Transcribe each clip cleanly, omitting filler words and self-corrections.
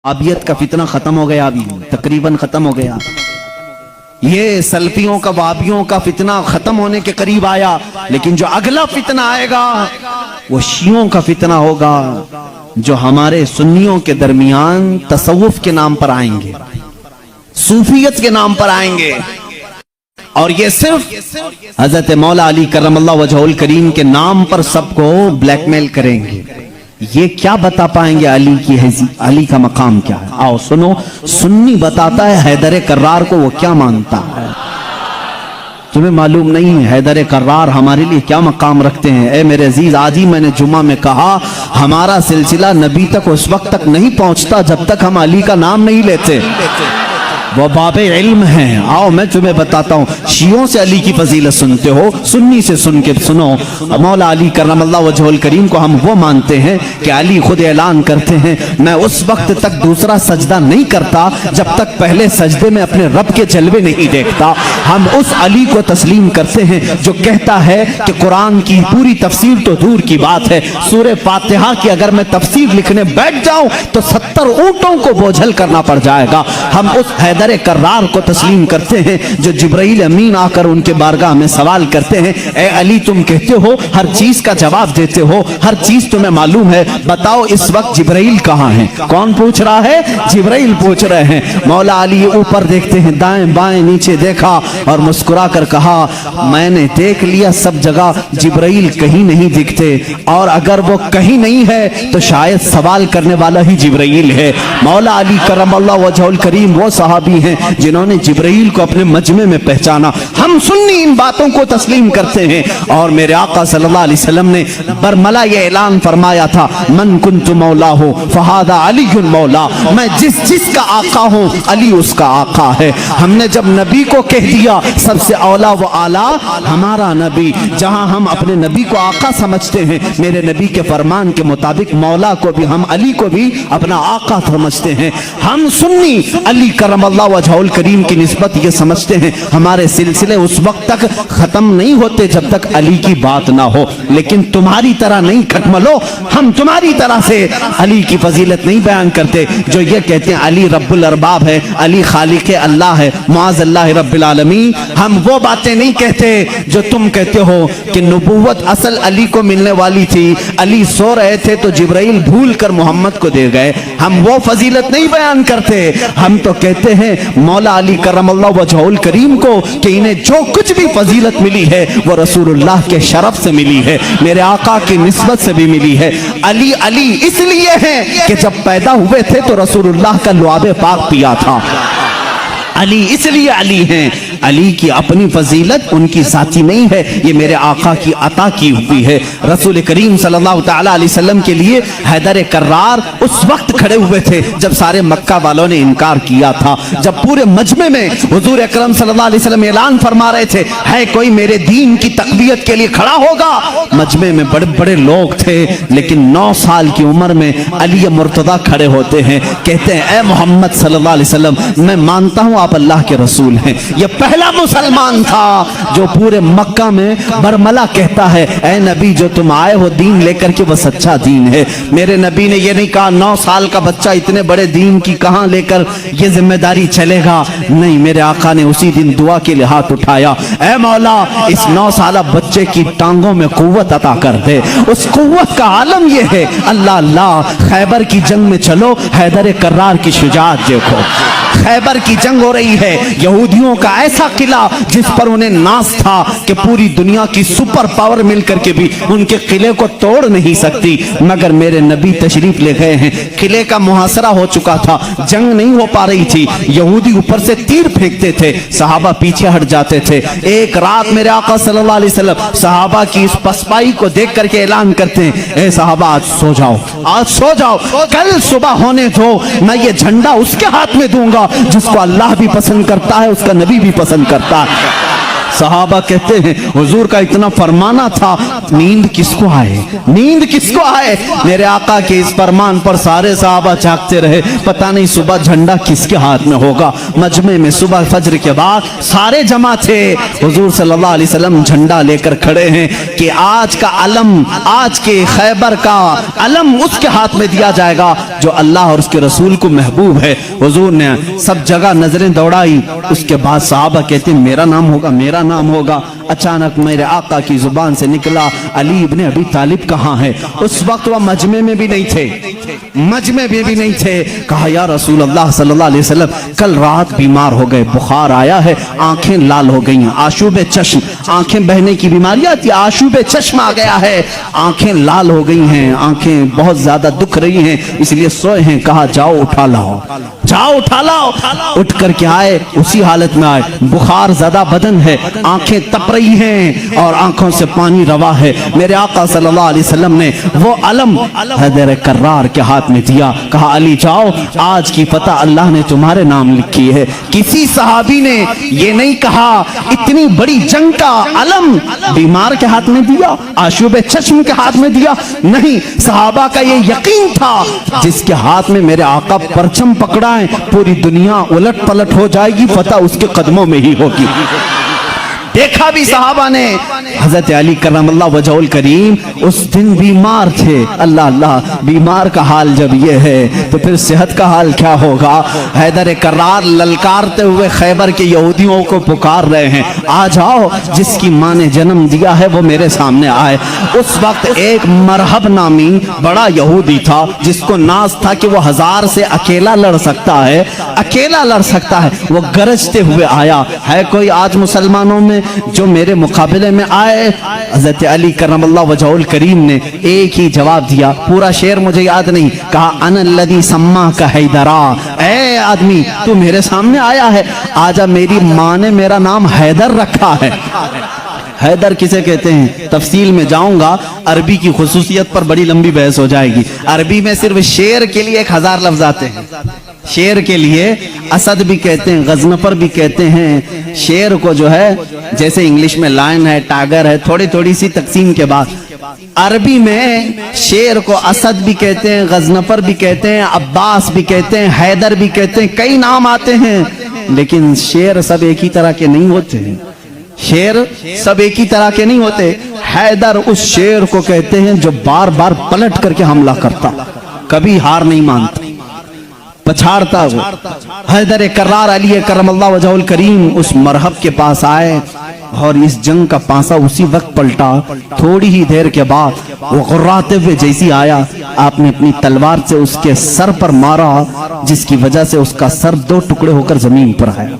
आबियत का फितना खत्म हो गया, अभी तकरीबन खत्म हो गया। ये सल्फियों का वाबियों का फितना खत्म होने के करीब आया, लेकिन जो अगला फितना आएगा वो शियों का फितना होगा, जो हमारे सुन्नियों के दरमियान तसव्वुफ के नाम पर आएंगे, सूफियत के नाम पर आएंगे, और ये सिर्फ हजरत मौला अली करमल्लाहु वजहुल करीम के नाम पर सबको ब्लैकमेल करेंगे। ये क्या बता पाएंगे अली की अली का मकाम क्या है? आओ सुनो, सुन्नी बताता है हैदर कर्रार को वो क्या मानता है। तुम्हें मालूम नहीं है हैदर कर्रार हमारे लिए क्या मकाम रखते हैं? ए मेरे अजीज, आज ही मैंने जुम्मा में कहा हमारा सिलसिला नबी तक उस वक्त तक नहीं पहुंचता जब तक हम अली का नाम नहीं लेते। वो बाबे इल्म हैं। आओ मैं तुम्हें बताता हूँ, शियों से अली की फजीलत सुनते हो, सुन्नी से सुन के सुनो। मौला अली करमल्लाहु वजहुल करीम को हम वो मानते हैं कि अली खुद ऐलान करते हैं, मैं उस वक्त तक दूसरा सजदा नहीं करता जब तक पहले सजदे में अपने रब के जलवे नहीं देखता। हम उस अली को तस्लीम करते हैं जो कहता है कि कुरान की पूरी तफसीर तो दूर की बात है, सूरह फातिहा की अगर मैं तफसीर लिखने बैठ जाऊं तो 70 ऊंटों को बोझल करना पड़ जाएगा। हम उस हैदर कर्रार को तस्लीम करते हैं जो जिब्राइल अमीन आकर उनके बारगाह में सवाल करते हैं, ए अली तुम कहते हो हर चीज का जवाब देते हो, हर चीज तुम्हें मालूम है, बताओ इस वक्त जिब्राइल कहाँ है? कौन पूछ रहा है? जिब्राइल पूछ रहे हैं। मौला अली ऊपर देखते हैं, दाएं बाएं नीचे देखा और मुस्कुरा कर कहा, मैंने देख लिया सब जगह जिब्राइल कहीं नहीं दिखते, और अगर वो कहीं नहीं है तो शायद सवाल करने वाला ही जिब्राइल है। मौला अली करमल्लाहु वजहुल करीम वो सहाबी हैं जिन्होंने जिब्राइल को अपने मजमे में पहचाना। हम सुन्नी इन बातों को तस्लीम करते हैं, और मेरे आका सल्लल्लाहु अलैहि वसल्लम ने बरमला ये ऐलान फरमाया था, मन कुन्तु मौला हो फहादा अलीयुन मौला, मैं जिस का आका हूं अली उसका आका है। हमने जब नबी को कह दिया सबसे औला व आला हमारा नबी, जहां हम अपने नबी को आका समझते हैं, मेरे नबी के फरमान के मुताबिक मौला को भी हम अली को भी अपना आका समझते हैं। हम सुन्नी अली करमल्लाहु वजहुल करीम की निस्बत ये समझते हैं हमारे सिलसिले उस वक्त तक खत्म नहीं होते जब तक अली की बात ना हो। लेकिन तुम्हारी तरह नहीं खटमलो, हम तुम्हारी तरह से अली की फजीलत नहीं बयान करते जो ये कहते हैं अली रब्बुल अरबाब है, अली खालिक अल्लाह है, मुआज़ अल्लाह रब्बिल आलमीन। हम वो बातें नहीं कहते जो तुम कहते हो कि नबूवत असल अली को मिलने वाली थी, अली सो रहे थे तो जिब्राइल भूल कर मोहम्मद को दे गए। हम वो फजीलत नहीं बयान करते। हम तो कहते हैं मौला अली करमल्लाहु वजहुल करीम को कि इन्हें जो कुछ भी फजीलत मिली है वो रसूलुल्लाह के शरफ से मिली है, मेरे आका की निस्बत से भी मिली है। अली अली इसलिए है कि जब पैदा हुए थे तो रसूलुल्लाह का लुआबे पाक पिया था। अली इसलिए अली हैं, अली की अपनी फजीलत उनकी साथी नहीं है, ये मेरे आका की अता की हुई है। रसूल करीम सल्लल्लाहु तआला अलैहि वसल्लम के लिए हैदर कर्रार उस वक्त खड़े हुए थे जब सारे मक्का वालों ने इनकार किया था, जब पूरे मजमे में हुजूर अकरम सल्लल्लाहु अलैहि वसल्लम ऐलान फरमा रहे थे, है कोई मेरे दीन की तकबीयत के लिए खड़ा होगा? मजमे में बड़े बड़े लोग थे, लेकिन 9 साल की उम्र में अली मुर्तदा खड़े होते हैं, कहते हैं, ए मोहम्मद सल्लल्लाहु अलैहि वसल्लम, मैं मानता हूं आप अल्लाह के रसूल हैं। यह पहला मुसलमान था जो पूरे मक्का में बरमला कहता है, ऐ नबी जो तुम आए हो दीन लेकर के वह सच्चा दीन है। मेरे नबी ने यह नहीं कहा 9 साल का बच्चा इतने बड़े दीन की कहां लेकर यह जिम्मेदारी चलेगा, नहीं, मेरे आका ने उसी दिन दुआ के लिए हाथ उठाया, ऐ मौला इस 9 साल बच्चे की टांगों में कुव्वत अता कर दे। उस कुव्वत का आलम यह है, अल्लाह अल्लाह, खैबर की जंग में चलो, हैदर कर्रार की शुजाअत देखो। खैबर की जंग हो रही है, यहूदियों का ऐसा किला जिस पर उन्हें नाज था कि पूरी दुनिया की सुपर पावर मिलकर के भी उनके किले को तोड़ नहीं सकती, मगर मेरे नबी तशरीफ ले गए हैं। किले का मुहासरा हो चुका था, जंग नहीं हो पा रही थी, यहूदी ऊपर से तीर फेंकते थे, सहाबा पीछे हट जाते थे। एक रात मेरे आका सल्लल्लाहु अलैहि वसल्लम सहाबा की इस पसपाई को देख करके ऐलान करते हैं, ए सहाबा आज सो जाओ, आज सो जाओ, कल सुबह होने दो, मैं ये झंडा उसके हाथ में दूंगा जिसको अल्लाह भी पसंद करता है, उसका नबी भी पसंद करता है। सहाबा कहते हैं हुजूर का इतना फरमाना था, नींद किसको आए, नींद किसको आए। मेरे आका के इस फरमान पर सारे सहाबा जागते रहे, पता नहीं सुबह झंडा किसके हाथ में होगा। मजमे में सुबह फजर के बाद सारे जमा थे, हुजूर सल्लल्लाहु अलैहि वसल्लम झंडा लेकर खड़े हैं कि आज का अलम, आज के खैबर का अलम उसके हाथ में दिया जाएगा जो अल्लाह और उसके रसूल को महबूब है। हुजूर ने सब जगह नजरें दौड़ाई, उसके बाद सहाबा कहते हैं मेरा नाम होगा, मेरा नाम होगा। अचानक मेरे आका की जुबान से निकला अली इब्ने अबी तालिब कहाँ है। उस वक्त वह मजमे में भी नहीं थे, मजमे में भी नहीं थे। कहा या रसूल अल्लाह सल्लल्लाहु अलैहि वसल्लम कल रात बीमार हो गए, बुखार आया है, आंखें लाल हो गई हैं, आशूब चश्म, आंखें बहने की बीमारी आती है, आशूब चश्म आ गया है, आंखें लाल हो गई हैं, आंखें बहुत ज्यादा दुख रही हैं, इसलिए सोए हैं। कहा जाओ उठा लाओ, जाओ उठा लाओ। उठ करके आए, उसी हालत में आए, बुखार ज्यादा बदन है, आंखें तप रही हैं और आंखों से पानी रवा है। मेरे आका सल्लल्लाहु अलैहि वसल्लम ने वो अलम हैदर कर्रार के हाथ में दिया, कहा अली जाओ, आज की फतह अल्लाह ने तुम्हारे नाम लिखी है। किसी सहाबी ने ये नहीं कहा इतनी बड़ी जंग का अलम बीमार के हाथ में दिया, आशूब चश्म के हाथ में दिया, नहीं। सहाबा का ये यकीन था जिसके हाथ में मेरे आका परचम पकड़ा है पूरी दुनिया उलट पलट हो जाएगी, फतह उसके कदमों में ही होगी। देखा भी सहाबा ने, हजरत अली करमल्लाहु वजहुल करीम उस दिन बीमार थे। अल्लाह अल्लाह, बीमार का हाल जब ये है तो फिर सेहत का हाल क्या होगा। हैदर कर्रार ललकारते हुए खैबर के यहूदियों को पुकार रहे हैं, आ जाओ, जिसकी माँ ने जन्म दिया है वो मेरे सामने आए। उस वक्त एक मरहब नामी बड़ा यहूदी था जिसको नाज था कि वो 1000 से अकेला लड़ सकता है, अकेला लड़ सकता है। वो गरजते हुए आया, है कोई आज मुसलमानों में जो मेरे मुकाबले में आए। हज़रत अली करमल्लाहु वजहुल करीम ने एक ही जवाब दिया, पूरा शेर मुझे याद नहीं, कहा अनल्लज़ी सम्मा का हैदरा, ऐ आदमी तू मेरे सामने आया है, आजा, मेरी माँ ने मेरा नाम हैदर रखा है। हैदर किसे कहते हैं तफसील में जाऊंगा, अरबी की खुसूसियत पर बड़ी लंबी बहस हो जाएगी। अरबी में सिर्फ शेर के लिए 1000 लफ्ज आते हैं। शेर के लिए असद भी कहते हैं, गजनफर भी कहते हैं। शेर को जो है जैसे इंग्लिश में लायन है, टाइगर है, थोड़ी थोड़ी सी तकसीम के बाद अरबी में शेर को असद भी कहते हैं, गजनफर भी कहते हैं, अब्बास भी कहते हैं, हैदर भी कहते हैं, कई नाम आते हैं। लेकिन शेर सब एक ही तरह के नहीं होते हैं, शेर सब एक ही तरह के नहीं होते। हैदर उस शेर को कहते हैं जो बार बार पलट करके हमला करता, कभी हार नहीं मानता, पछाड़ता। वो हैदर कर्रार अली करमल्लाहु वजहुल करीम उस मरहब के पास आए और इस जंग का पासा उसी वक्त पलटा। थोड़ी ही देर के बाद वो गुर्राते हुए जैसी आया, आपने अपनी तलवार से उसके सर पर मारा, जिसकी वजह से उसका सर 2 टुकड़े होकर जमीन पर आया।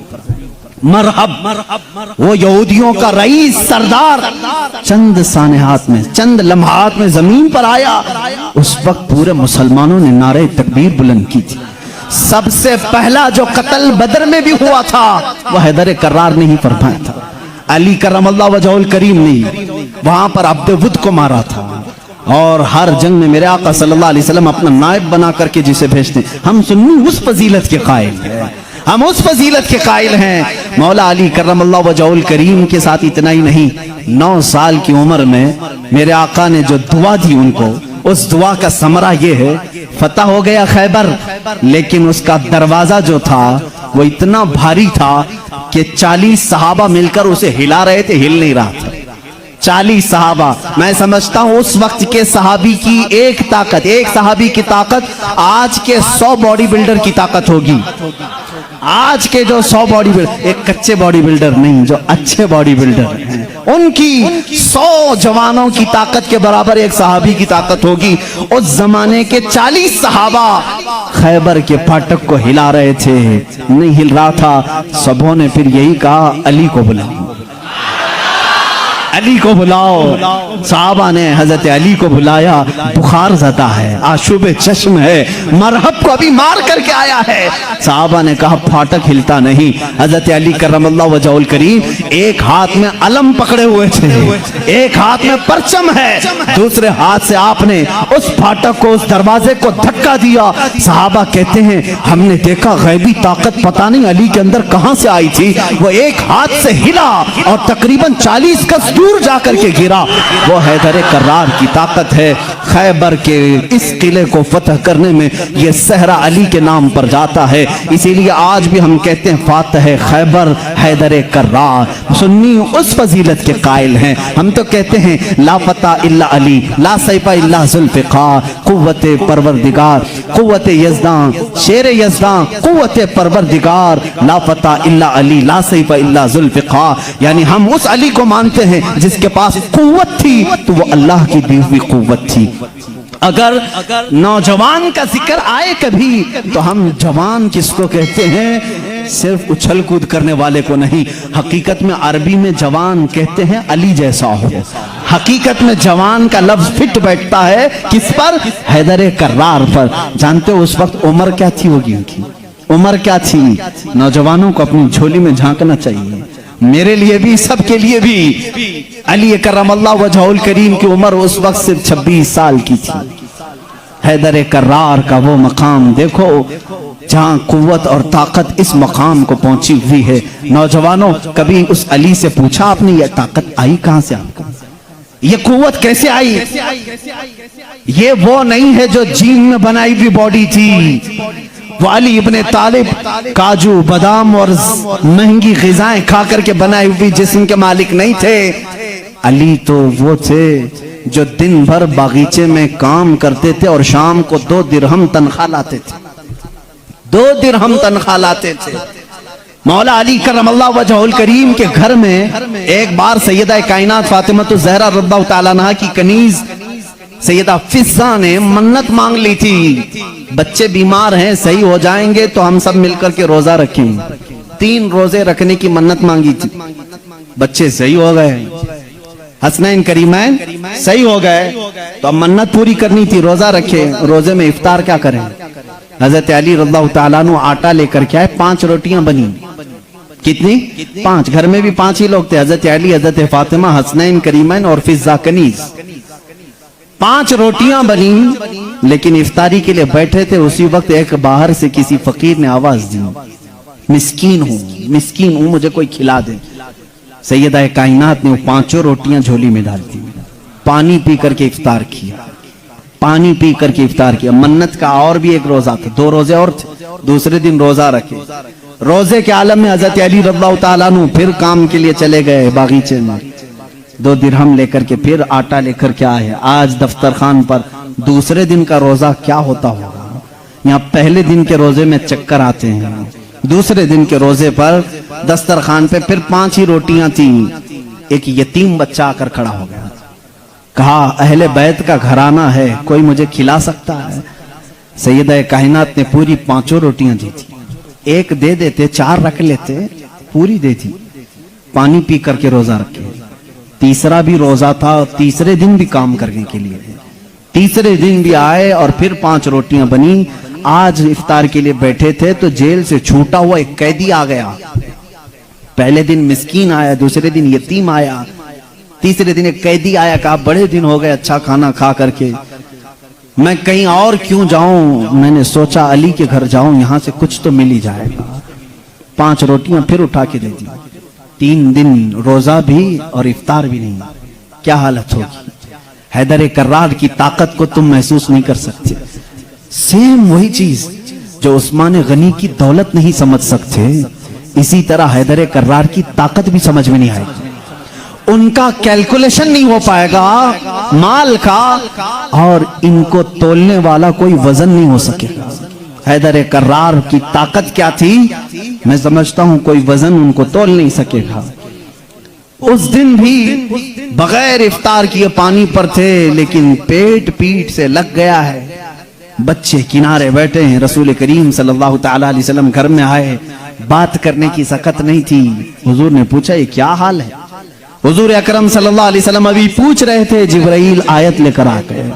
मरहब वो यहूदियों का रईस सरदार चंद सानेहात में, चंद लम्हात में जमीन पर आया। उस वक्त पूरे मुसलमानों ने नारे तकबीर बुलंद की थी। सबसे पहला जो कत्ल बदर में भी हुआ था वह हैदर कर्रार ने ही फरमाया था। अली करमल्लाहु वजहुल करीम ने वहां पर अब्द वुद को मारा था। और हर जंग में मेरे आका सल्लल्लाहु अलैहि वसल्लम अपना नायब बना करके जिसे भेजते, हम सुन्नी उस फजीलत के कायल हैं, हम उस फजीलत के कायल हैं। मौला अली करमल्लाहु वजहुल करीम के साथ इतना ही नहीं, 9 साल की उम्र में मेरे आका ने जो दुआ दी उनको, उस दुआ का समरा ये है, फतह हो गया खैबर, लेकिन उसका दरवाजा जो था वो इतना भारी था कि 40 सहाबा मिलकर उसे हिला रहे थे, हिल नहीं रहा था। 40 सहाबा, मैं समझता हूं उस वक्त के सहाबी की एक ताकत, एक सहाबी की ताकत आज के 100 बॉडी बिल्डर की ताकत होगी। आज के जो 100 बॉडी बिल्डर, एक कच्चे बॉडी बिल्डर नहीं, जो अच्छे बॉडी बिल्डर हैं, उनकी 100 जवानों की ताकत के बराबर एक सहाबी की ताकत होगी। उस जमाने के 40 सहाबा खैबर के फाटक को हिला रहे थे, नहीं हिल रहा था। सबों ने फिर यही कहा, अली को बुलाओ, علی کو بلاؤ. صحابہ نے حضرت علی کو بلایا. بخار زدہ ہے, آشوب چشم ہے, مرہب کو ابھی مار کر کے آیا ہے. صحابہ نے کہا پھاٹک ہلتا نہیں. حضرت علی کرم اللہ وجہہ الکریم ایک ہاتھ میں علم پکڑے ہوئے تھے, ایک ہاتھ میں پرچم ہے, دوسرے ہاتھ سے آپ نے اس پھاٹک کو, اس دروازے کو دھکا دیا. صحابہ کہتے ہیں ہم نے دیکھا غیبی طاقت پتہ نہیں علی کے اندر کہاں سے آئی تھی, وہ ایک ہاتھ سے ہلا اور تقریباً 40 گز دور جا کر کے گرا. وہ حیدر کرار کی طاقت ہے. خیبر کے اس قلعے کو فتح کرنے میں یہ صحرا علی کے نام پر جاتا ہے. اسی لیے آج بھی ہم کہتے ہیں فاتح خیبر حیدر کرار. سنی اس فضیلت کے قائل ہیں. ہم تو کہتے ہیں لا فتح الا علی, لا سیف الا ذوالفقار, قوت پروردگار, قوت یزدان, شیر یزدان, قوت پروردگار, لا فتح الا علی, لا سیف الا ذوالفقار. یعنی ہم اس علی کو مانتے ہیں جس کے پاس قوت تھی تو وہ اللہ کی دی ہوئی قوت تھی. اگر نوجوان کا ذکر آئے کبھی تو ہم جوان کس کو کہتے ہیں؟ صرف اچھل کود کرنے والے کو نہیں. حقیقت میں عربی میں جوان کہتے ہیں علی جیسا ہو. حقیقت میں جوان کا لفظ فٹ بیٹھتا ہے کس پر؟ حیدر کرار پر. جانتے ہو اس وقت عمر کیا تھی ہوگی ان کی؟ عمر کیا تھی؟ نوجوانوں کو اپنی جھولی میں جھانکنا چاہیے, میرے لیے بھی, سب کے لیے بھی. علی کرم اللہ وجہہ الکریم کی عمر اس وقت صرف 26 سال کی تھی. حیدر کرار کا وہ مقام دیکھو جہاں قوت اور طاقت اس مقام کو پہنچی ہوئی ہے. نوجوانوں کبھی اس علی سے پوچھا آپ نے یہ طاقت آئی کہاں سے آپ کو؟ یہ قوت کیسے آئی؟ یہ وہ نہیں ہے جو جین میں بنائی ہوئی باڈی تھی. وہ علی ابن طالب کاجو بادام اور مہنگی غذائیں کھا کر کے بنائی ہوئی جسم کے مالک نہیں تھے. علی تو وہ تھے جو دن بھر باغیچے میں کام کرتے تھے اور شام کو 2 درہم تنخواہ لاتے تھے. 2 درہم تنخواہ لاتے تھے. مولا علی کرم اللہ وجہہ الکریم کے گھر میں ایک بار سیدہ کائنات فاطمہ الزہرا رضی اللہ تعالیٰ عنہا کی کنیز سیدہ فضہ نے منت مانگ لی تھی. بچے بیمار ہیں, صحیح ہو جائیں گے تو ہم سب مل کر کے روزہ رکھیں. 3 روزے رکھنے کی منت مانگی تھی. بچے صحیح ہو گئے, حسنین کریمین صحیح ہو گئے, تو اب منت پوری کرنی تھی, روزہ رکھے. روزے میں افطار کیا کریں؟ حضرت علی رضی اللہ تعالیٰ عنہ آٹا لے کر کے آئے. 5 روٹیاں بنی. کتنی؟ 5. گھر میں بھی 5 ہی لوگ تھے, حضرت علی, حضرت فاطمہ, حسنین کریمین اور فضہ کنیز. 5 روٹیاں بنی, لیکن افطاری کے لیے بیٹھے تھے. اسی وقت ایک باہر سے کسی فقیر نے آواز دی, مسکین ہوں, مجھے کوئی کھلا دے. سیدہ کائنات نے 5 روٹیاں جھولی میں ڈال دی, پانی پی کر کے افطار کیا. پانی پی کر کے افطار کیا. منت کا اور بھی ایک روزہ تھا, 2 روزے اور تھے. دوسرے دن روزہ رکھے. روزے کے عالم میں حضرت علی رضی اللہ تعالیٰ عنہ پھر کام کے لیے چلے گئے باغیچے میں. 2 درہم لے کر کے پھر آٹا لے کر کے آئے. آج دفتر خان پر دوسرے دن کا روزہ کیا ہوتا ہوگا؟ یہاں پہلے دن کے روزے میں چکر آتے ہیں, دوسرے دن کے روزے پر دسترخوان پہ پھر 5 ہی روٹیاں تھیں. ایک یتیم بچہ آ کر کھڑا ہو گیا, کہا اہل بیت کا گھرانہ ہے, کوئی مجھے کھلا سکتا ہے؟ سیدہ کائنات نے پوری 5 روٹیاں دی تھی. ایک دے دیتے, 4 رکھ لیتے, پوری دے دی. پانی پی کر کے روزہ رکھے. تیسرا بھی روزہ تھا, تیسرے دن بھی کام کرنے کے لیے. تیسرے دن بھی آئے اور پھر 5 روٹیاں بنی. آج افطار کے لیے بیٹھے تھے تو جیل سے چھوٹا ہوا ایک قیدی آ گیا. پہلے دن مسکین آیا, دوسرے دن یتیم آیا, تیسرے دن ایک قیدی آیا. کہا بڑے دن ہو گئے اچھا کھانا کھا کر کے, میں کہیں اور کیوں جاؤں, میں نے سوچا علی کے گھر جاؤں, یہاں سے کچھ تو مل ہی جائے گا. 5 روٹیاں پھر اٹھا کے دے دی. 3 دن روزہ بھی اور افطار بھی نہیں. کیا حالت ہوگی؟ حیدر کرار کی طاقت کو تم محسوس نہیں کر سکتے. سیم وہی چیز جو عثمان غنی کی دولت نہیں سمجھ سکتے, اسی طرح حیدر کرار کی طاقت بھی سمجھ میں نہیں آئے گی. ان کا کیلکولیشن نہیں ہو پائے گا مال کا, اور ان کو تولنے والا کوئی وزن نہیں ہو سکے گا. حیدر کرار کی طاقت کیا تھی میں سمجھتا ہوں کوئی وزن ان کو تول نہیں سکے گا. اس دن بھی بغیر افطار کیے پانی پر تھے, لیکن پیٹ سے لگ گیا ہے. بچے کنارے بیٹھے ہیں. رسول کریم صلی اللہ تعالیٰ علیہ وسلم گھر میں آئے, بات کرنے کی سکت نہیں تھی. حضور نے پوچھا یہ کیا حال ہے؟ हुजूर अकरम सल्लल्लाहु अलैहि वसल्लम अभी पूछ रहे थे, जिब्राइल आयत लेकर आ गए,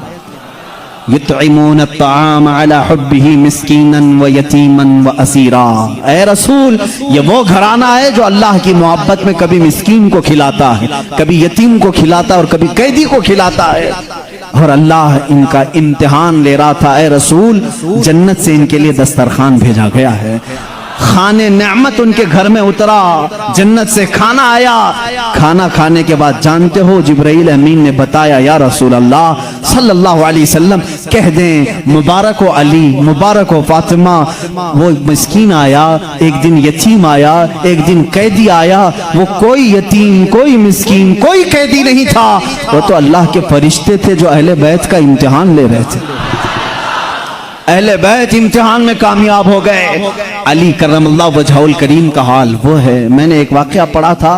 युतइमून अत्ताम अला हुब्बिही मिस्कीनन व यतीमन व असीरा। ऐ रसूल, ये वो घराना है जो अल्लाह की मोहब्बत में कभी मिस्कीन को खिलाता है, कभी यतीम को खिलाता है और कभी कैदी को खिलाता है। और अल्लाह इनका इम्तिहान ले रहा था। ऐ रसूल, जन्नत से इनके लिए दस्तरखान भेजा गया है, खाने नेमत उनके घर में उतरा, जन्नत से खाना आया। खाना खाने के बाद जानते हो जिब्राइल अमीन ने बताया, या रसूल अल्लाह सल्लल्लाहु अलैहि वसल्लम कह दें मुबारक हो अली, मुबारक हो फातिमा, वो मिस्कीन आया, एक दिन यतीम आया, एक दिन कैदी आया। वो कोई यतीम, कोई मिस्कीन, कोई कैदी नहीं था, वो तो अल्लाह के फरिश्ते थे जो अहले बैत का इम्तिहान ले रहे थे। अहले बैत इम्तिहान में कामयाब हो गए। अली करमल्लाहु वजहुल करीम का हाल वो है। मैंने एक वाकया पढ़ा था,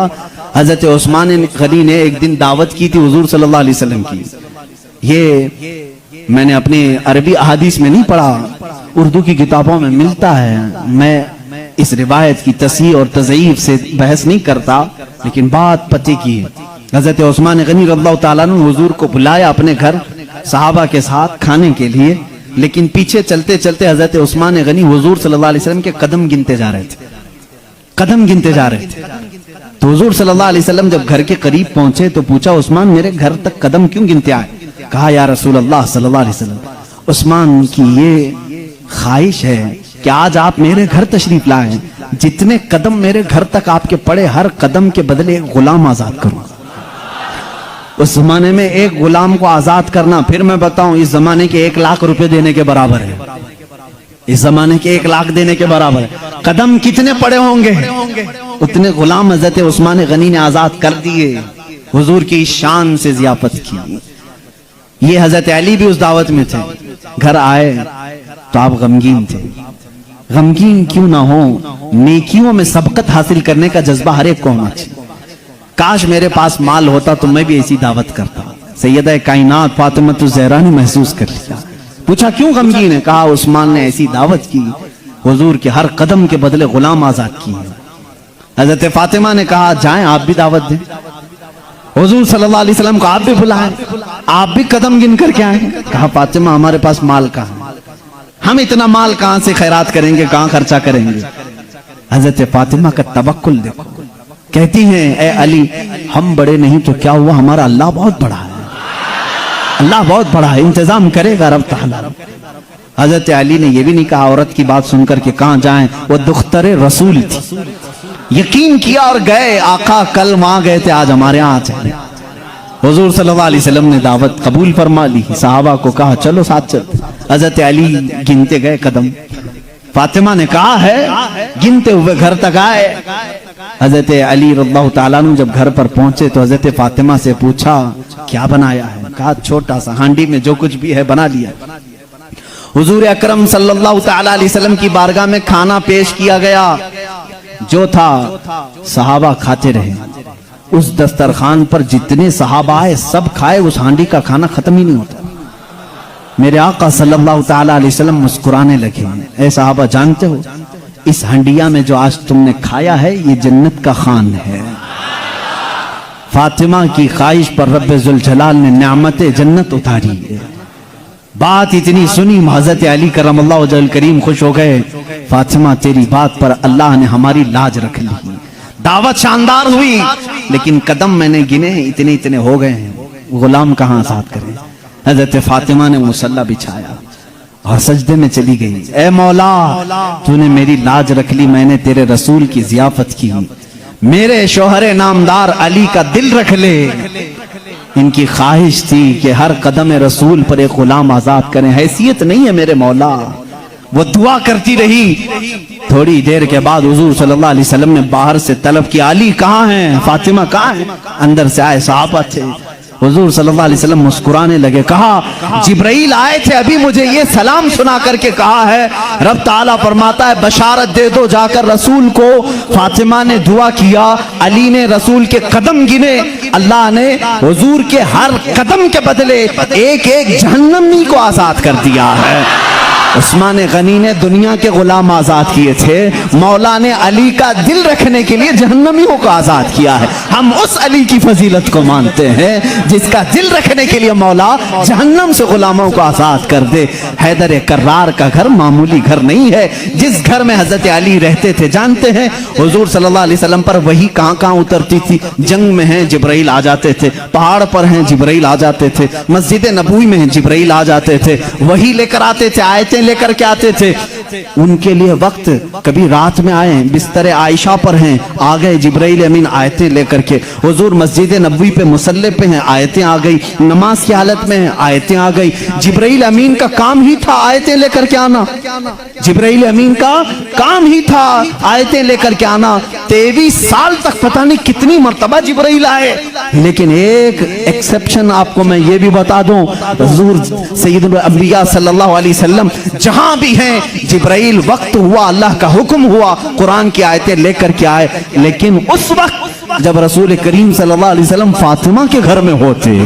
हजरत उस्मान गनी ने एक दिन दावत की थी हुजूर सल्लल्लाहु अलैहि वसल्लम की। ये मैंने अपने अरबी अहादीस में नहीं पढ़ा, उर्दू की किताबों में मिलता है। मैं इस रिवायत की तस्हीह और तज़ईफ से बहस नहीं करता, लेकिन बात पते की है। हजरत उस्मान गनी रज़ियल्लाहु ताला अन्हु हुजूर को बुलाया अपने घर सहाबा के साथ खाने के लिए, लेकिन पीछे चलते चलते हजरत उस्मान गनी हुजूर सल्लल्लाहु अलैहि वसल्लम के कदम गिनते जा रहे थे, कदम गिनते जा रहे थे। तो हुजूर सल्लल्लाहु अलैहि वसल्लम जब घर के करीब पहुंचे तो पूछा, उस्मान मेरे घर तक कदम क्यों गिनते आए? कहा, या रसूल अल्लाह सल्लल्लाहु अलैहि वसल्लम, उस्मान की ये ख्वाहिश है कि आज आप मेरे घर तशरीफ लाएं, जितने कदम मेरे घर तक आपके पड़े, हर कदम के बदले एक गुलाम आजाद करूं। उस जमाने में एक गुलाम को आजाद करना, फिर मैं बताऊं, इस जमाने के 1 लाख रुपए देने के बराबर है। इस जमाने के 1 लाख देने के बराबर है। कदम कितने पड़े होंगे, उतने गुलाम हजरत उस्मान गनी ने आजाद कर दिए। हुजूर की शान से जियाफत की। ये हजरत अली भी उस दावत में थे। घर आए तो आप गमगीन थे। गमगीन क्यों ना हो, नेकियों में सबकत हासिल करने का जज्बा हर एक को होना चाहिए। काश मेरे पास माल होता तो मैं भी ऐसी दावत करता। सैयदा कायनात फातिमा ज़हरा ने महसूस कर लिया। पूछा, क्यों गमगीन है? कहा, उस्मान ने ऐसी दावत की, हुजूर के हर कदम के बदले गुलाम आजाद किए। हजरत फातिमा ने कहा, जाएं आप भी दावत दें, हुजूर सल्लल्लाहु अलैहि वसल्लम को आप भी बुलाएं, आप भी कदम गिन करके आए। कहा, फातिमा हमारे पास माल कहाँ, हम इतना माल कहां से खैरात करेंगे, कहां खर्चा करेंगे। हजरत फातिमा का तवक्कुल देखो, कहती हैं, ए अली, हम बड़े नहीं तो क्या हुआ, हमारा अल्लाह बहुत बड़ा है, अल्लाह बहुत बड़ा है, इंतजाम करेगा रब ताला। हजरत अली ने यह भी नहीं कहा औरत की बात सुनकर के कहां जाएं, वो दुख्तरे रसूल थी, यकीन किया और गए। आका कल वहां गए थे, आज हमारे यहाँ चले। हुजूर सल्लल्लाहु अलैहि वसल्लम ने दावत कबूल फरमा ली। सहाबा को कहा, चलो साथ चलते। हजरत अली गिनते गए कदम। फातिमा ने कहा है, गिनते हुए घर तक आए। हजरत अली रज़ियल्लाहु ताला अन्हु जब घर पर पहुंचे तो हजरत फातिमा से पूछा, क्या बनाया है? कहा, छोटा सा हांडी में जो कुछ भी है बना लिया। हुजूर अकरम सल्लल्लाहु ताला अलैहि वसल्लम की बारगाह में खाना पेश किया गया। जो था सहाबा खाते रहे। उस दस्तरखान पर जितने सहाबा आए सब खाए, उस हांडी का खाना खत्म ही नहीं होता। मेरे आका सल्लल्लाहु ताला अलैहि वसल्लम मुस्कुराने लगे। ऐ सहाबा, जानते हो इस हंडिया में जो आज तुमने खाया है ये जन्नत का खान है। फातिमा की ख्वाहिश पर रब्बे जुल जलाल ने नेमते जन्नत उतारी है। बात इतनी सुनी, हजरत अली करमल्लाहु वजहुल करीम खुश हो गए। फातिमा, तेरी बात पर अल्लाह ने हमारी लाज रख ली। दावत शानदार हुई, लेकिन कदम मैंने गिने इतने इतने हो गए हैं, गुलाम कहां आजाद करें। हजरत फातिमा ने मुसल्ला बिछाया और सजदे में चली गई। ए मौला, तूने मेरी लाज रख ली, मैंने तेरे रसूल की जियाफत की, मेरे शोहरे नामदार अली का दिल रख ले। इनकी ख्वाहिश थी कि हर कदम रसूल पर एक गुलाम आजाद करें। हैसियत नहीं है मेरे मौला। वो दुआ करती रही। थोड़ी देर के बाद हुजूर सल्लल्लाहु अलैहि वसल्लम ने बाहर से तलब किया, अली कहाँ हैं, फातिमा कहाँ हैं? अंदर से आए सहाबा थे। हुजूर सल्लल्लाहु अलैहि वसल्लम मुस्कुराने लगे। कहा, जिब्राइल आए थे, अभी मुझे ये सलाम सुना करके कहा है, रब ताला फरमाता है बशारत दे दो जाकर रसूल को। फातिमा ने दुआ किया, अली ने रसूल के कदम गिने, अल्लाह ने हुजूर के हर कदम के बदले एक एक जहन्नमी को आजाद कर दिया है। عثمان غنی نے دنیا کے غلام آزاد کیے تھے، مولا نے علی کا دل رکھنے کے لیے جہنمیوں کو آزاد کیا ہے۔ ہم اس علی کی فضیلت کو مانتے ہیں جس کا دل رکھنے کے لیے مولا جہنم سے غلاموں کو آزاد کر دے۔ حیدر کرار کا گھر معمولی گھر نہیں ہے۔ جس گھر میں حضرت علی رہتے تھے جانتے ہیں حضور صلی اللہ علیہ وسلم پر وحی کہاں کہاں اترتی تھی؟ جنگ میں ہیں جبرائیل آ جاتے تھے، پہاڑ پر ہیں جبرائیل آ جاتے تھے، مسجد نبوی میں ہیں جبرائیل آ جاتے تھے، وحی لے کر آتے تھے، آیتیں لے کر کے آتے تھے۔ ان کے لیے وقت کبھی رات میں آئے، بستر عائشہ پر ہیں، آ گئے جبرائیل امین آیتیں لے کر کے۔ حضور مسجد نبوی پہ مصلی پہ ہیں، آیتیں آ گئی، نماز کی حالت میں ہیں، آیتیں آ گئی۔ جبرائیل امین کا کام ہی تھا آیتیں لے کر کے آنا، جبرائیل امین کا کام ہی تھا آیتیں لے کر کے آنا۔ 23 سال تک پتہ نہیں کتنی مرتبہ جبرائیل آئے، لیکن ایک ایکسپشن آپ کو میں یہ بھی بتا دوں، حضور سید الانبیاء صلی اللہ علیہ وسلم جہاں بھی ہیں جبرائیل وقت ہوا، اللہ کا حکم ہوا، قرآن کی آیتیں لے کر کے آئے۔ لیکن اس وقت جب رسول کریم صلی اللہ علیہ وسلم فاطمہ کے گھر میں ہوتے،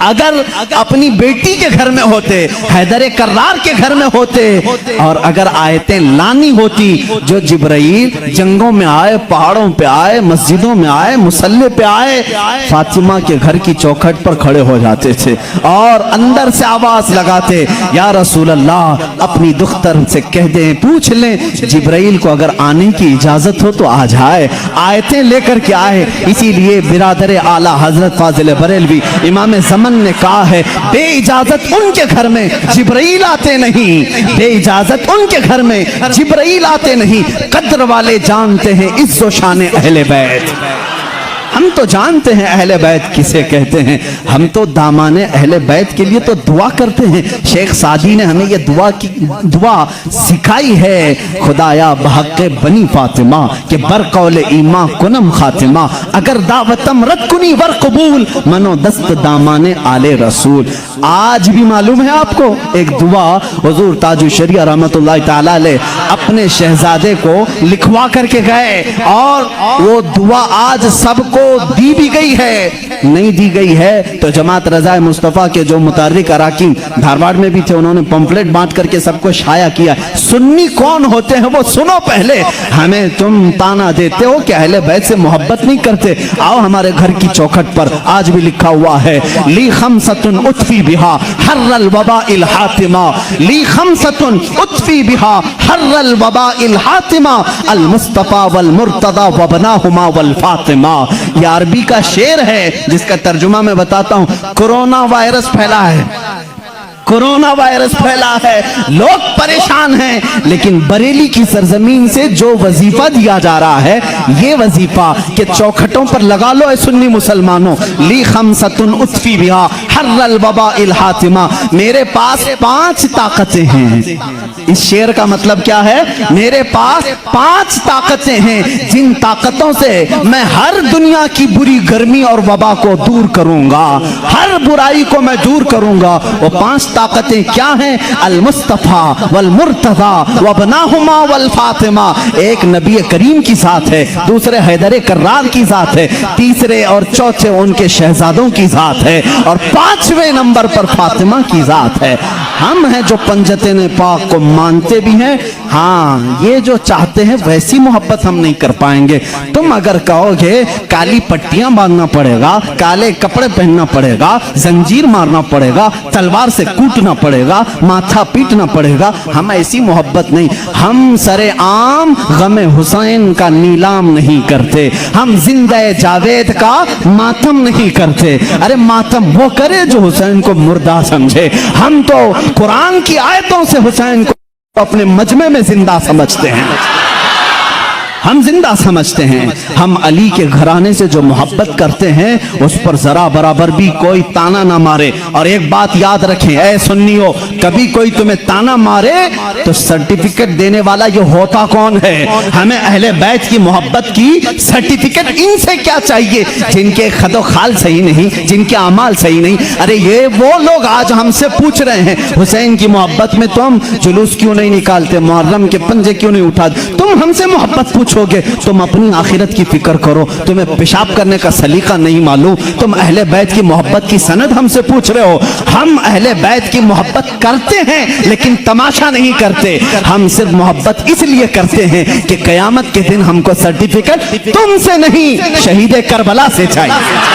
اگر اپنی بیٹی کے گھر میں ہوتے، حیدر کرار کے گھر میں ہوتے، اور اگر آیتیں لانی ہوتی، جو جبرائیل جنگوں میں آئے، پہاڑوں پہ آئے، مسجدوں میں آئے، مصلی پہ آئے، فاطمہ کے گھر کی چوکھٹ پر کھڑے ہو جاتے تھے اور اندر سے آواز لگاتے، یا رسول اللہ اپنی دختر سے کہہ دیں، پوچھ لیں جبرائیل کو اگر آنے کی اجازت ہو تو آ جائے، آیتیں لے کر کے آئے۔ اسی لیے برادر اعلیٰ حضرت فاضل بریلوی امام زمان نے کہا ہے، بے اجازت ان کے گھر میں جبرائیل آتے نہیں، بے اجازت ان کے گھر میں جبرائیل آتے نہیں۔ قدر والے جانتے ہیں عز و شان اہل بیت، ہم تو جانتے ہیں اہل بیت کسے کہتے ہیں، ہم تو دامان اہل بیت کے لیے تو دعا کرتے ہیں۔ شیخ سعدی نے ہمیں یہ دعا سکھائی ہے، خدایا بحق بنی فاطمہ کہ بر قول ایمان کنم خاتمہ، اگر دعوتم رد کنی ور قبول منو دست دامان آل رسول۔ آج بھی معلوم ہے آپ کو ایک دعا حضور تاج الشریعہ رحمت اللہ تعالی علیہ اپنے شہزادے کو لکھوا کر کے گئے، اور وہ دعا آج سب کو دی بھی گئی ہے، نہیں دی گئی ہے تو جماعت رضائے مصطفیٰ کے جو متحرک اراکین دھارواڑ میں بھی تھے، انہوں نے پمفلٹ بانٹ کر کے سب کو شائع کیا۔ سنی کون ہوتے ہیں وہ سنو پہلے، ہمیں تم تانا دیتے ہو کہ اہل بیت سے محبت نہیں کرتے، آؤ ہمارے گھر کی چوکھٹ پر آج بھی لکھا ہوا ہے، لی خمسۃ اطفی بہا حر الوباء الحاتمہ، لی خمسۃ اطفی بہا حر الوباء الحاتمہ، المصطفیٰ والمرتضی وابناہما والفاطمہ۔ یہ عربی کا شعر ہے جس کا ترجمہ میں بتاتا ہوں۔ کرونا وائرس پھیلا ہے، کرونا وائرس پھیلا ہے، لوگ پریشان ہیں، لیکن بریلی کی سرزمین سے جو وظیفہ دیا جا رہا ہے، یہ وظیفہ کہ چوکھٹوں پر لگا لو اے سنی مسلمانوں، لی خمسۃ اطفی بہا حر الوباء الحاتمہ، میرے پاس 5 طاقتیں ہیں۔ اس شعر کا مطلب کیا ہے؟ میرے پاس 5 طاقتیں ہیں جن طاقتوں سے میں ہر دنیا کی بری گرمی اور وبا کو دور کروں گا، ہر برائی کو میں دور کروں گا۔ وہ 5 طاقتیں کیا ہیں؟ المصطفیٰ والمرتضی وابناہما والفاطمہ، ایک نبی کریم کی ذات ہے، دوسرے حیدر کرار کی ذات ہے، تیسرے اور چوتھے ان کے شہزادوں کی ذات ہے، اور 5ویں نمبر پر فاطمہ کی ذات ہے۔ ہم ہیں جو پنجتین پاک کو مانتے بھی ہیں، ہاں یہ جو چاہتے ہیں ویسی محبت ہم نہیں کر پائیں گے۔ تم اگر کہو گے کالی پٹیاں باندھنا پڑے گا، کالے کپڑے پہننا پڑے گا، زنجیر مارنا پڑے گا، تلوار سے کوٹنا پڑے گا، ماتھا پیٹنا پڑے گا، ہم ایسی محبت نہیں۔ ہم سر عام غم حسین کا نیلام نہیں کرتے، ہم زندہ جاوید کا ماتم نہیں کرتے۔ ارے ماتم وہ کرے جو حسین کو مردہ سمجھے، ہم تو قرآن کی آیتوں سے حسین کو اپنے مجمع میں زندہ سمجھتے ہیں، ہم زندہ سمجھتے ہیں۔ ہم علی کے گھرانے سے جو محبت کرتے ہیں اس پر ذرا برابر بھی کوئی تانا نہ مارے۔ اور ایک بات یاد رکھیں اے سنیو، کبھی کوئی تمہیں تانا مارے تو سرٹیفکیٹ دینے والا یہ ہوتا کون ہے؟ ہمیں اہل بیت کی محبت کی سرٹیفکیٹ ان سے کیا چاہیے جن کے خد و خال صحیح نہیں، جن کے اعمال صحیح نہیں؟ ارے یہ وہ لوگ آج ہم سے پوچھ رہے ہیں حسین کی محبت میں تم جلوس کیوں نہیں نکالتے، محرم کے پنجے کیوں نہیں اٹھاتے؟ تم ہم سے محبت پوچھ پوچھوگے تم اپنی آخرت کی فکر کرو، تمہیں پیشاب کرنے کا سلیقہ نہیں معلوم، تم اہل بیت کی محبت کی سند ہم سے پوچھ رہے ہو۔ ہم اہل بیت کی محبت کرتے ہیں لیکن تماشا نہیں کرتے، ہم صرف محبت اس لیے کرتے ہیں کہ قیامت کے دن ہم کو سرٹیفکیٹ تم سے نہیں شہید کربلا سے چاہیے،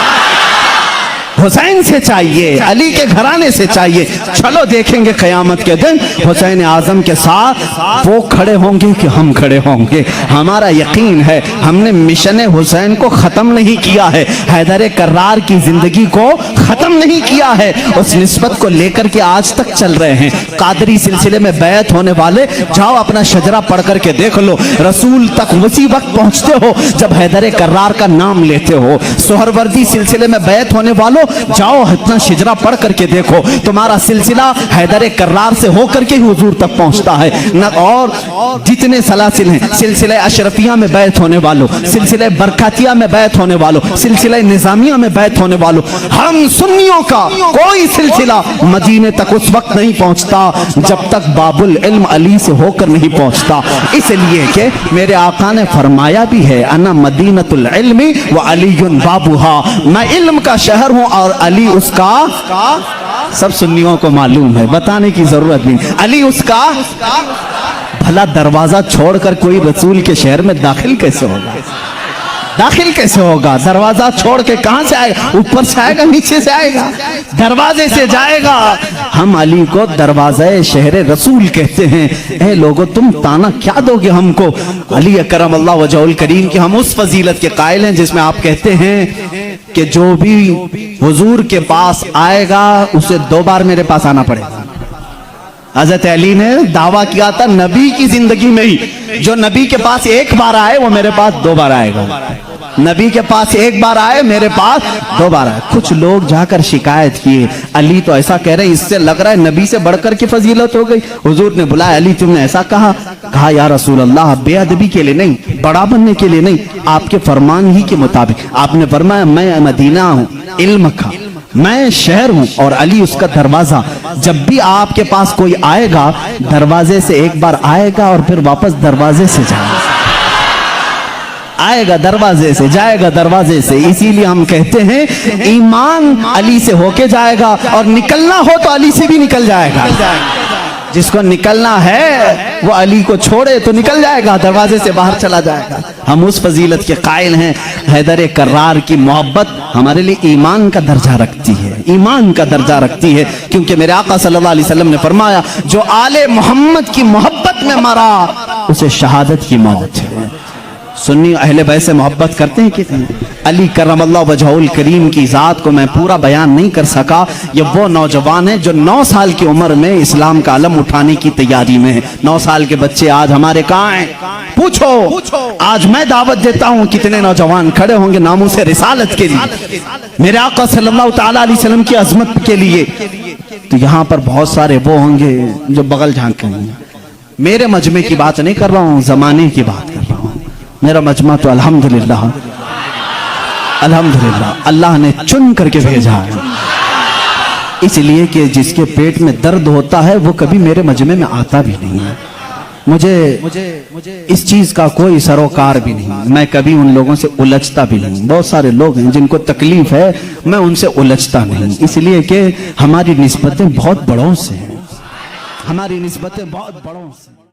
حسین سے چاہیے، علی کے گھرانے سے چاہیے۔ چلو دیکھیں گے قیامت کے دن حسین اعظم کے ساتھ وہ کھڑے ہوں گے کہ ہم کھڑے ہوں گے۔ ہمارا یقین ہے ہم نے مشن حسین کو ختم نہیں کیا ہے، حیدر کرار کی زندگی کو ختم نہیں کیا ہے، اس نسبت کو لے کر کے آج تک چل رہے ہیں۔ قادری سلسلے میں بیعت ہونے والے جاؤ اپنا شجرہ پڑھ کر کے دیکھ لو، رسول تک اسی وقت پہنچتے ہو جب حیدر کرار کا نام لیتے ہو۔ سہروردی سلسلے میں بیعت ہونے والوں جاؤ اتنا شجرہ پڑھ کر کے دیکھو، تمہارا سلسلہ حیدر کرار سے ہو کر کے ہی حضور تک پہنچتا ہے۔ اور جتنے سلاسل ہیں، سلسلہ اشرفیہ میں بیعت ہونے والوں، سلسلہ برکاتیہ میں بیعت ہونے والوں، سلسلہ نظامیہ میں بیعت ہونے والوں، ہم سنیوں کا کوئی سلسلہ مدینے تک اس وقت نہیں پہنچتا جب تک باب العلم علی سے ہو کر نہیں پہنچتا، اس لیے کہ میرے آقا نے فرمایا بھی ہے انا مدینۃ العلم وعلی بابھا، میں علم کا شہر ہوں اور علی اس کا، سب سنیوں کو معلوم ہے، بتانے کی ضرورت نہیں، علی اس کا، بھلا دروازہ چھوڑ کر کوئی رسول کے شہر میں داخل کیسے ہوگا؟ داخل کیسے ہوگا؟ دروازہ چھوڑ کے کہاں سے آئے گا؟ اوپر سے آئے گا، نیچے سے آئے گا، دروازے سے جائے گا۔ ہم علی کو دروازہ شہر رسول کہتے ہیں۔ اے لوگو تم تانا کیا دو گے ہم کو؟ علی اکرم اللہ وجہہ الکریم کی ہم اس فضیلت کے قائل ہیں جس میں آپ کہتے ہیں کہ جو بھی حضور کے پاس آئے گا اسے 2 بار میرے پاس آنا پڑے گا۔ حضرت علی نے دعویٰ کیا تھا نبی کی زندگی میں ہی، جو نبی کے پاس 1 بار آئے وہ میرے پاس 2 بار آئے گا، نبی کے پاس 1 بار آئے میرے پاس 2 بار آئے۔ کچھ لوگ جا کر شکایت کیے علی تو ایسا کہہ رہے ہیں، اس سے لگ رہا ہے نبی سے بڑھ کر کی فضیلت ہو گئی۔ حضور نے بلایا علی تم نے ایسا کہا یا رسول اللہ بے ادبی کے لیے نہیں، بڑا بننے کے لیے نہیں، آپ کے فرمان ہی کے مطابق۔ آپ نے فرمایا میں مدینہ ہوں علم کا، میں شہر ہوں اور علی اس کا دروازہ، جب بھی آپ کے پاس کوئی آئے گا دروازے سے 1 بار آئے گا اور پھر واپس دروازے سے جائے گا، آئے گا دروازے سے جائے گا دروازے سے۔ اسی لیے ہم کہتے ہیں ایمان علی سے ہو کے جائے گا اور نکلنا ہو تو علی سے بھی نکل جائے گا۔ جس کو نکلنا ہے وہ علی کو چھوڑے تو نکل جائے گا، دروازے سے باہر چلا جائے گا۔ ہم اس فضیلت کے قائل ہیں۔ حیدر کرار کی محبت ہمارے لیے ایمان کا درجہ رکھتی ہے، ایمان کا درجہ رکھتی ہے، کیونکہ میرے آقا صلی اللہ علیہ وسلم نے فرمایا جو آل محمد کی محبت میں مرا اسے شہادت کی موت ہے۔ سنی اہل بیت سے محبت کرتے ہیں کتنے؟ علی کرم اللہ وجہہ الکریم کی ذات کو میں پورا بیان نہیں کر سکا۔ یہ وہ نوجوان ہیں جو 9 سال کی عمر میں اسلام کا علم اٹھانے کی تیاری میں ہیں۔ 9 سال کے بچے آج ہمارے کہاں ہیں؟ پوچھو، آج میں دعوت دیتا ہوں کتنے نوجوان کھڑے ہوں گے ناموس رسالت کے لیے، میرے آقا صلی اللہ تعالیٰ علیہ وسلم کی عظمت کے لیے۔ تو یہاں پر بہت سارے وہ ہوں گے جو بغل جھانک رہے ہیں۔ میرے مجمع کی بات نہیں کر رہا ہوں، زمانے کی بات کر رہا ہوں۔ میرا مجمع تو الحمدللہ اللہ نے چن کر کے بھیجا ہے، اس لیے کہ جس کے پیٹ میں درد ہوتا ہے وہ کبھی میرے مجمع میں آتا بھی نہیں ہے۔ مجھے اس چیز کا کوئی سروکار بھی نہیں، میں کبھی ان لوگوں سے الجھتا بھی نہیں۔ بہت سارے لوگ ہیں جن کو تکلیف ہے، میں ان سے الجھتا نہیں، اس لیے کہ ہماری نسبتیں بہت بڑوں سے ہیں، ہماری نسبتیں بہت بڑوں سے ہیں۔